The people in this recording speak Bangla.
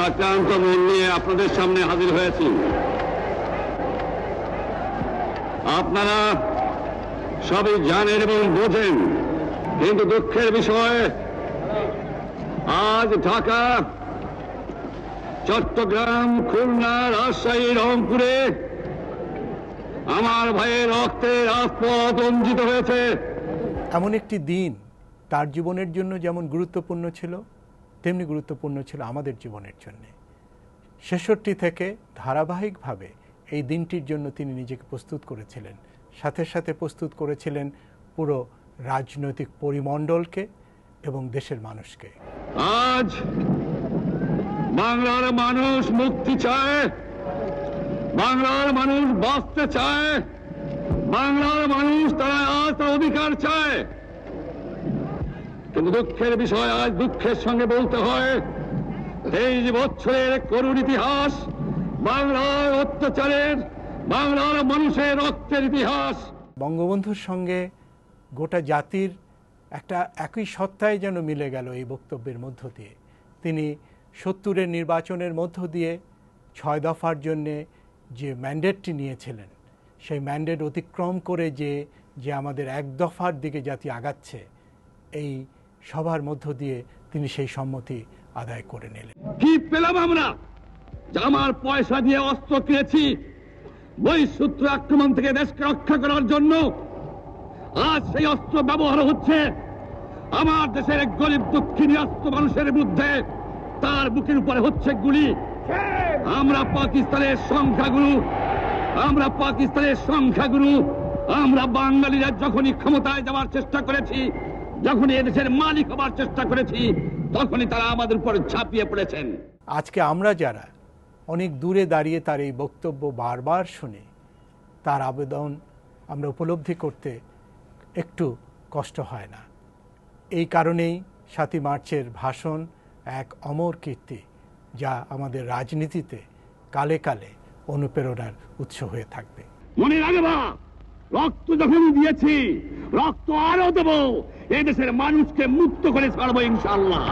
ভারাক্রান্ত মন নিয়ে আপনাদের সামনে হাজির হয়েছি। আপনারা সবই জানেন এবং বোঝেন, কিন্তু দুঃখের বিষয় আজ ঢাকা, চট্টগ্রাম, খুলনা, রাজশাহী, রংপুরে আমার ভাইয়ের রক্তে রাজপথ রঞ্জিত হয়েছে। এমন একটি দিন তার জীবনের জন্য যেমন গুরুত্বপূর্ণ ছিল, তেমনি গুরুত্বপূর্ণ ছিল আমাদের জীবনের জন্য। ৬৬ থেকে ধারাবাহিকভাবে এই দিনটির জন্য তিনি নিজেকে প্রস্তুত করেছিলেন, সাথে সাথে প্রস্তুত করেছিলেন পুরো রাজনৈতিক পরিমণ্ডলকে এবং দেশের মানুষকে। আজ বাংলার মানুষ মুক্তি চায়, বাংলার মানুষ বাঁচতে চায়, বাংলার মানুষ তারা আজ তার অধিকার চায়। কিন্তু দুঃখের বিষয়, আজ দুঃখের সঙ্গে বলতে হয় 23 বছরের করুণ ইতিহাস, বাংলার অত্যাচারের, বাংলার মানুষের রক্তের ইতিহাস। বঙ্গবন্ধুর সঙ্গে গোটা জাতির একটা একই সত্তায় যেন মিলে গেল এই বক্তব্যের মধ্য দিয়ে। তিনি ৭০-এর নির্বাচনের মধ্য দিয়ে ৬ দফার জন্যে যে ম্যান্ডেটটি নিয়েছিলেন, সেই ম্যান্ডেট অতিক্রম করে যে আমাদের এক দফার দিকে জাতি আগাচ্ছে, এই সভার মধ্য দিয়ে তিনি সেই সম্মতি আদায় করে নিলেন। কি পেলাম আমরা? আমার পয়সা দিয়ে অস্ত্র কিনেছি বহিঃশত্রু আক্রমণ থেকে দেশকে রক্ষা করার জন্য। আজ সেই অস্ত্র ব্যবহার হচ্ছে আমার দেশের এক গরিব দুঃখী নিরস্ত্র মানুষের বিরুদ্ধে, তার বুকের উপরে হচ্ছে গুলি। আমরা পাকিস্তানের সংখ্যাগুরু, আমরা পাকিস্তানের সংখ্যাগুরু, আমরা বাঙালিরা যখনই ক্ষমতায় যাওয়ার চেষ্টা করেছি, যখনই এদেশের মালিক হবার চেষ্টা করেছি, তখনই তারা আমাদের উপর ঝাঁপিয়ে পড়েছেন। আজকে আমরা যারা অনেক দূরে দাঁড়িয়ে তার এই বক্তব্য বারবার শুনে, তার আবেদন আমরা উপলব্ধি করতে একটু কষ্ট হয় না। এই কারণেই ৭ই মার্চের ভাষণ এক অমর কীর্তি, যা আমাদের রাজনীতিতে কালে কালে অনুপ্রেরণার উৎস হয়ে থাকবে। মনে রাখবা, রক্ত যখন দিয়েছি, রক্ত আরো দেবো, এদেশের মানুষকে মুক্ত করে ছাড়বো ইনশাআল্লাহ।